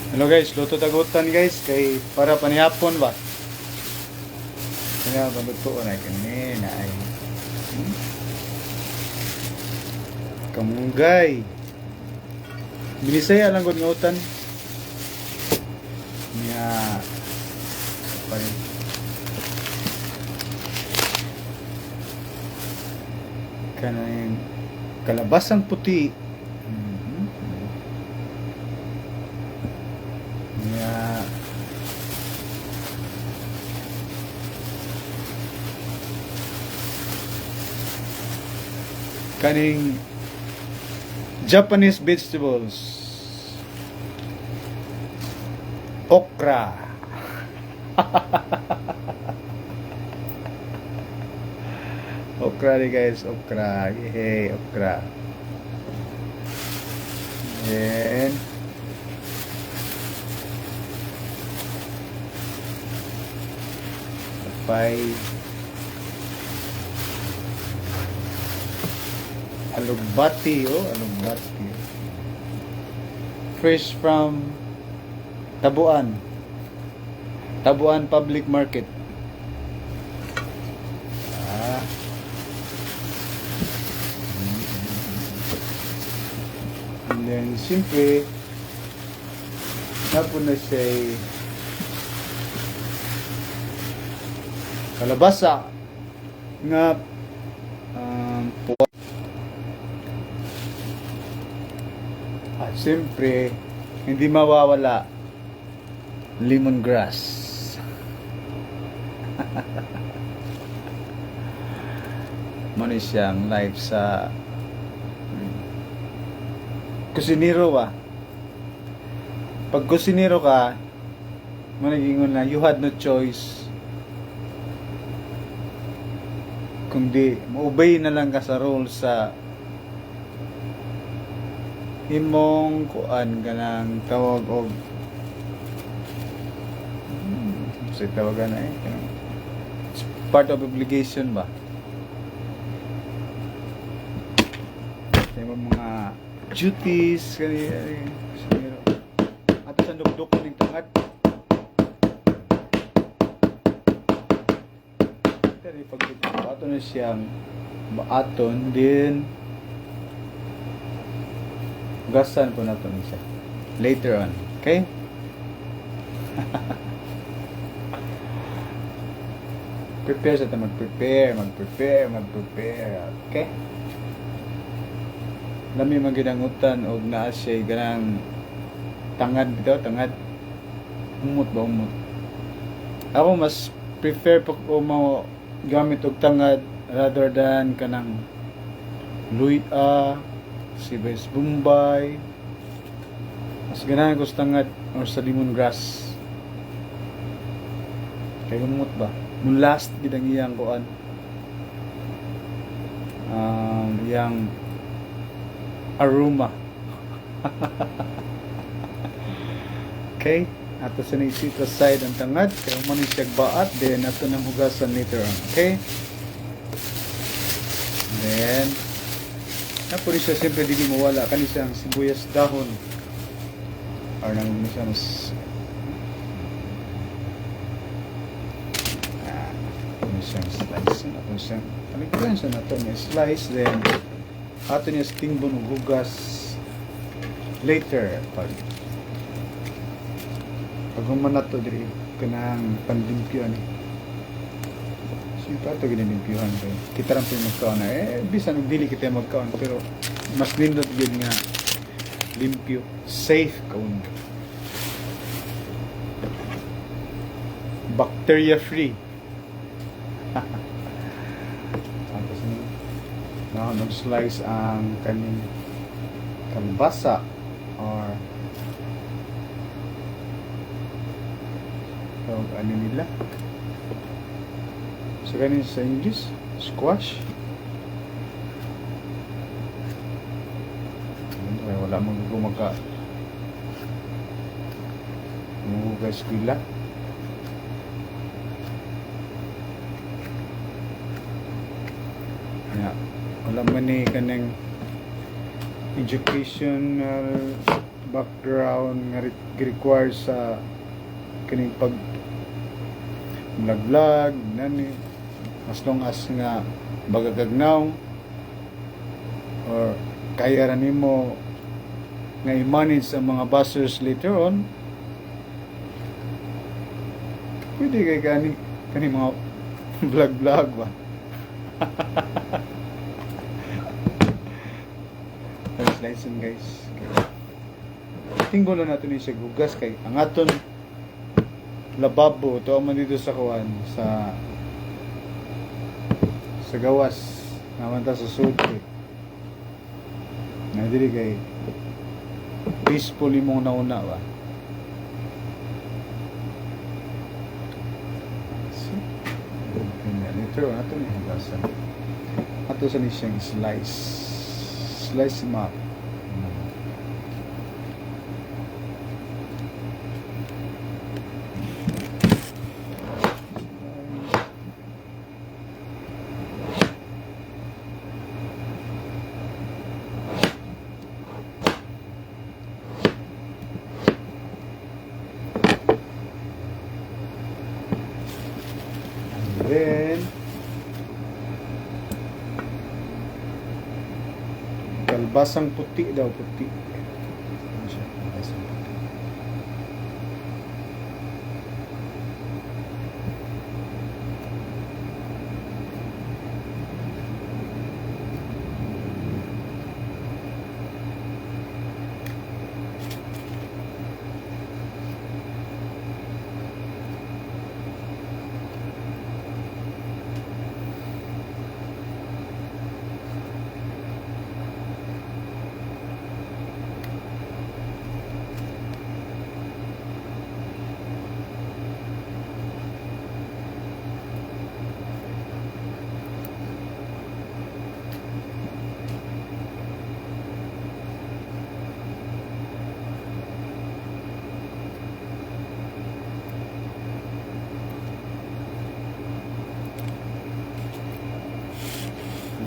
Hello guys, luto tagutan guys kay para panihapon ba. Kaya baluto na kanina ay. Kamunggay. Binisaya lang gud nga utan. Niya pa rin. Kanang kalabasang puti. Niya kaning Japanese vegetables. Okra. Okra nih guys, okra. Yay, okra. And papay. Alugbati, oh, alugbati. Fresh from Tabuan. Tabuan Public Market. Ah. And then, siyempre, napon na siya kalabasa nga at siyempre, hindi mawawala lemongrass. Mano siyang live sa kusinero ba? Pag kusinero ka, managingon na you had no choice kundi maubay na lang ka sa rules sa imong kuan ganang tawag og sa tawagan na it's part of obligation ba sa imong mga duties kani ato sa dugdog ning tangad kani pag ato na siyang maaton din gasan ko na to siya later on, okay? Prepare sa ito, mag-prepare, okay? Lami magidangutan og naa siya ganang tangad bitaw, tangad umot ba umot. Ako mas prefer pa ko mo gamit og tangad rather than kanang luya Sibes Bombay. Mas ganahan ko sa tangad or sa lemongrass. Kaya umot ba? Mun last gid ang iyang kuan. Yang aroma. Okay? Ato sa naisit aside ang tangad. Kaya man siya baat. Then ato nang hugasan later on. Okay? Then napuri siya siyempre hindi mawala kanisang sibuyas dahon or nang siya mas siyang slice na ito siyang paligyan siya na ito may slice then ato niya stingbon o hugas later pag human na ito diri kanang pandimpyo pa ito ginilimpyuhan ko. Kita rin po yung magkaon na bisa nagdili kita yung magkaon pero mas nindot yun nga limpyo, safe kaon bacteria free. Tapos nag-slice ang kaning kalbasa or ano nila so ganin sa English squash wala mong gumaka guys pila wala man ni kanang educational background nga require sa kining pag vlog nani, as long as nga bagagagnaw or kaya ra nimo nga i-manage ang mga buzzers later on, pwede kay kani mga vlog ba. Translation guys, tinggo lang natin yung siya gugas kay ang aton lababo to man dito sa kuan sa gawas naman ta sa sud na diri kay peaceful imong nauna ba. So, ito ato ni hugasan ato sa ni siyang slice map. Then kalbasang puti daw, puti. Ano siya? Kalbasang puti.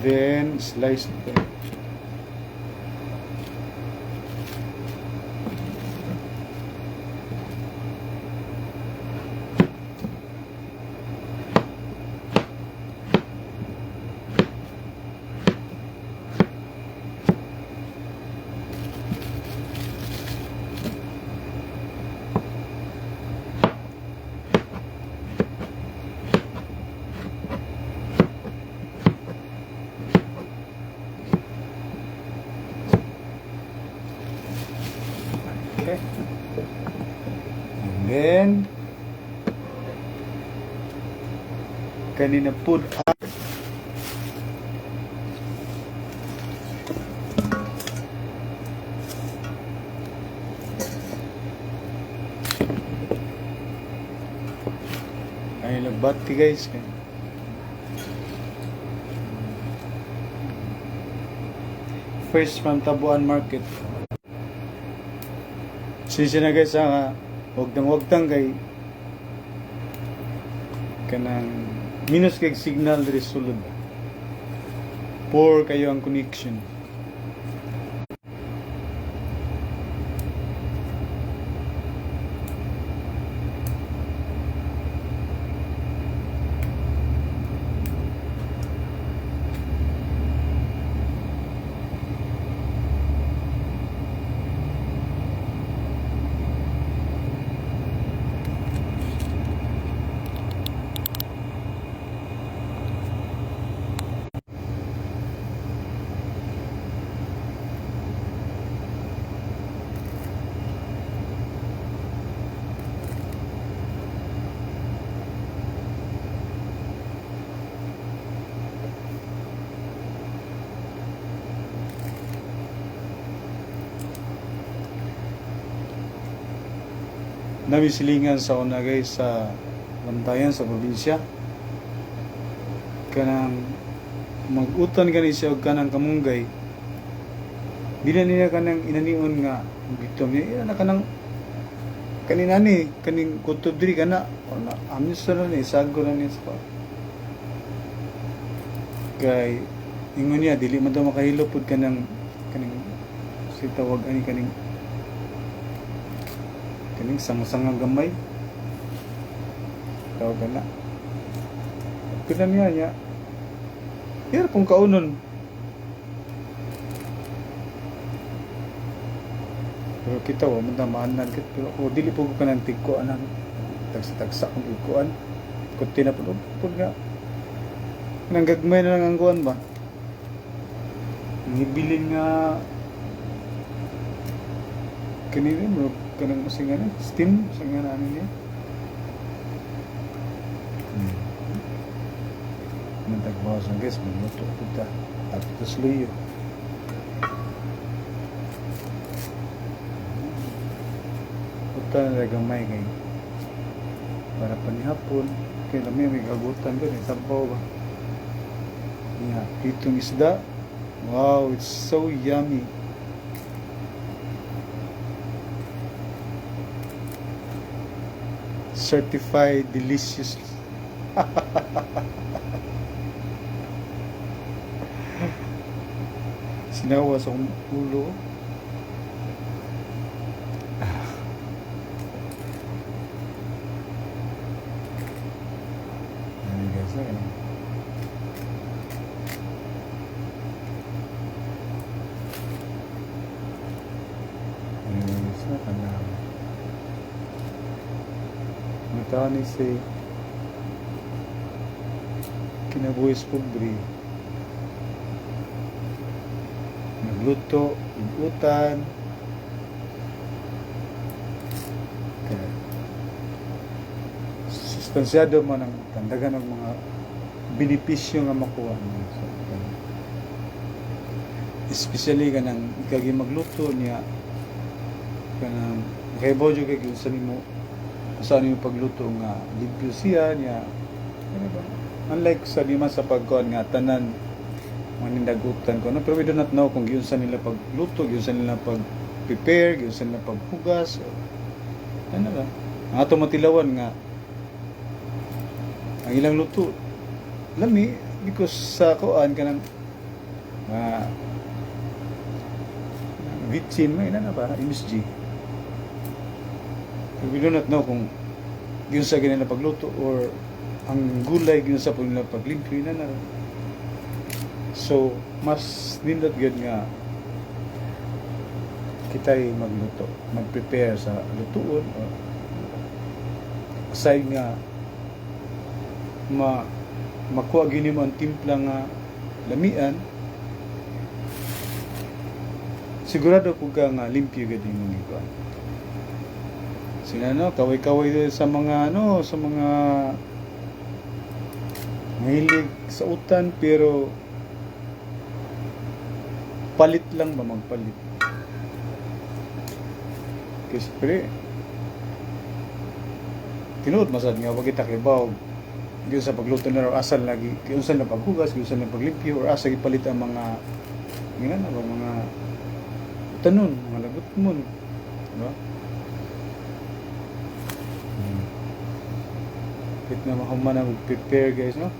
Then slice it. Okay. And then kanina put up ay lagbati guys. First from Tabuan Market. Sisi na guys wag tang kay kanang minus kay signal diri sulod. Poor kayo ang connection. Namisilingan sa una guys sa bantayan sa probinsya kanang magutan gani siya og kanang kamunggay bila niya kanang inanion nga bitom niya na kanang kanina ni kaning kutob diri kana na amis na ni sago na ni sa kay ingon niya dili man daw makahilo pud kanang sitawag ani kaning Kining sangang gamay. Tawag na. Pila niya. Pero kung kaunon. Pero kita wa man maanan kit pero ako dili po ko kanang tigkuan ang tagsa-tagsa kung tigkuan. Kunti na po nga. Nang gagmay na lang ang kuan ba? Nibilin nga kanina mo kanang singa steam singa na ano niya. Nagbawas ang gas, minuto kita at ito sluyo. Punta na gamay kay para panihapon kaya kami may agutan doon sabaw ba yeah, itong isda, wow, it's so yummy. Certified delicious. Sinawa sa akong ulo. Ayan guys, ayan. Ayan guys, ayan. Matawa ni say kinabuhis pobre. Nagluto, igutan. Okay. Sustansyado mo ng tandagan ng mga benepisyo nga makuha mo. So, especially kanang ikagi magluto niya kanang kaibaw jud kay sa nimo saan yung pagluto nga limpyo siya niya ano ba unlike sa lima sa pagkuhan nga tanan manindagutan ko no pero we do not know kung giunsa nila pagluto giunsa nila pag prepare giunsa nila paghugas ano ba ang ato matilawan nga ang ilang luto lami because sa kuan kanang vitsin may na ba MSG. We do not know kung yun sa ganila pagluto or ang gulay yun sa nila paglimpyo na. So, mas nindot yun nga kita'y magluto, mag-prepare sa lutuon or aside nga makuha gini mo ang timpla nga lamian sigurado po ka nga limpyo gani mo ikuan. Sila no, kaway-kaway sa mga sa mga mahilig sa utan pero palit lang ba magpalit. Kasi pre tinuod masad nga wag kita kibaw. Giun sa pagluto na raw asal lagi, giun sa paghugas, giun sa paglimpyo or asa gipalit ang mga mga tanon, mga lagot mo, diba? Kahit na mahuman na mag-prepare guys, no?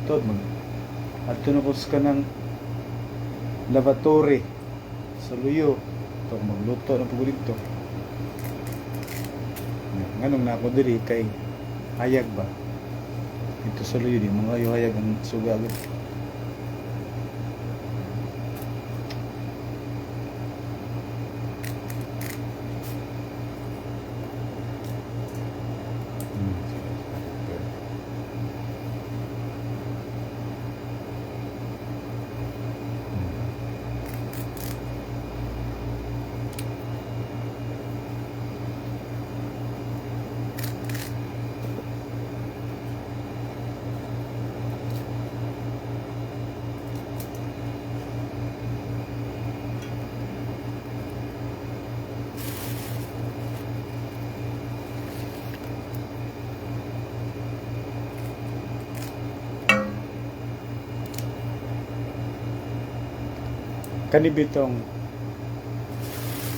Tawad at tunukos ka ng lavatory sa luyo. Ito, magluto ng pagulid to. Nganong na ako diri kay hayag ba? Ito sa luyo, di mga hayag ang sugagot. Kanibitong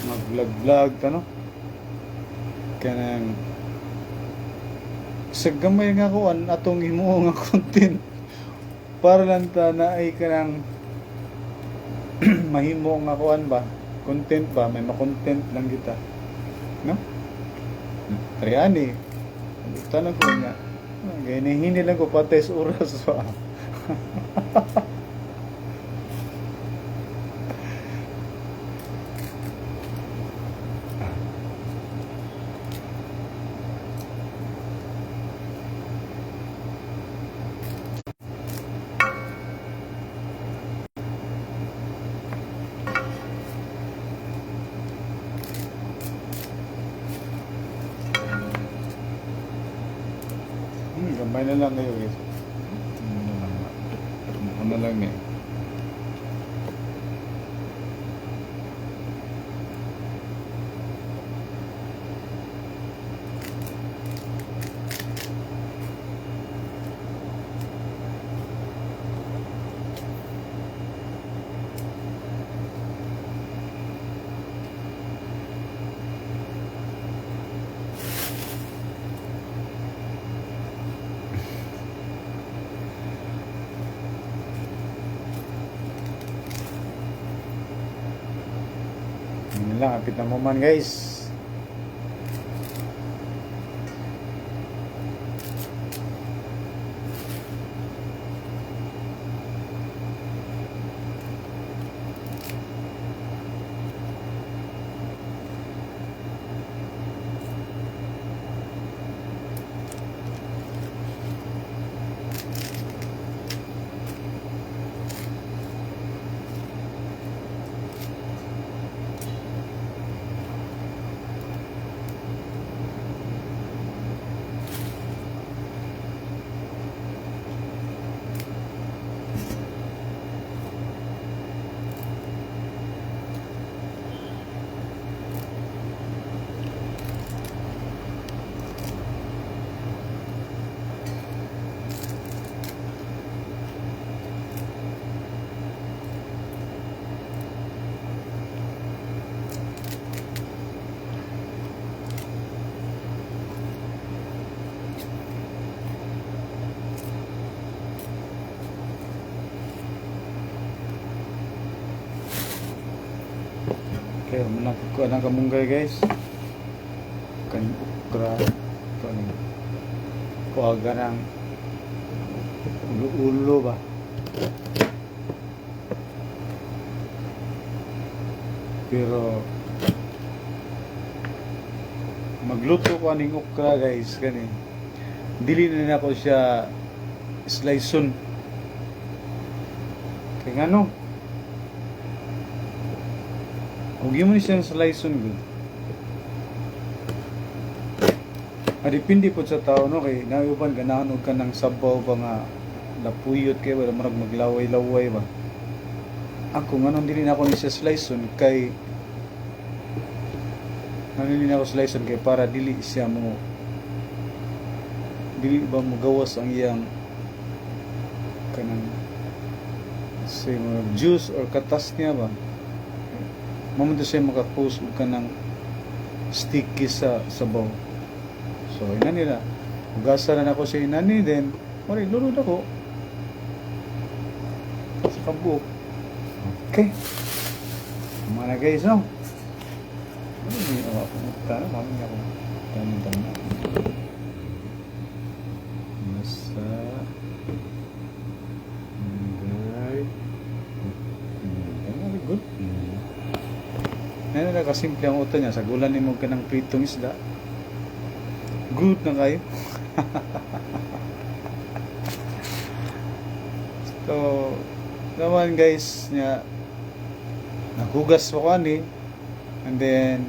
mag-vlog tano kanang sa gamay nga kuan atong himuo nga content para lang ta na ay kanang mahimo nga kuan ba content ba may ma-content lang kita no Triani. Tanong ko nga. Ganyan, hindi lang ko patay sa oras pa. Gambay na lang kayo guys. Ano na lang eh. Yun lang, apit na mo man guys. Okay, manang ko ang kamunggay guys. Kan ukra kan kuaga ng ulo ba. Pero magluto ko aning ukra guys kani. Dili na ako siya sliceon. Kaya ngano? Huwag mo ni siyang sliceon good. Depende po sa tao no kay nauban ganahan og kanang sabaw ba nga lapuyot kay wala marag maglaway-laway ba. Ako nganon dili na ako ni siya sliceon kay nanili na ako sliceon kay para dili siya mo dili ba mo gawas ang iyang kanang say mga juice or katas niya ba. Mamunta siya makapost ka ng sticky sa sabaw. So, ina nila. Hugasan na ako sa inani, then, wala, lulod ako. Sa kabuok. Okay. Mga na guys, no? Ano yung awa ko? Tara, mami ako. Tama. Nasa... Good. Ano na kasimple ang uto niya, sagulan ni mo ka ng pritong isda. Good na kayo. So, naman guys, niya, naghugas ko ani, and then,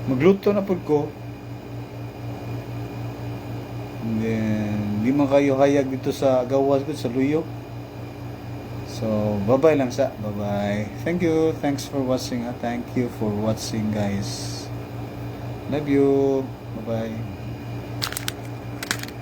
magluto na po ko. And then, di man kayo hayag dito sa gawas ko, sa luyo. So, bye-bye lang sa. Bye-bye. Thank you. Thanks for watching. Thank you for watching, guys. Love you. Bye-bye.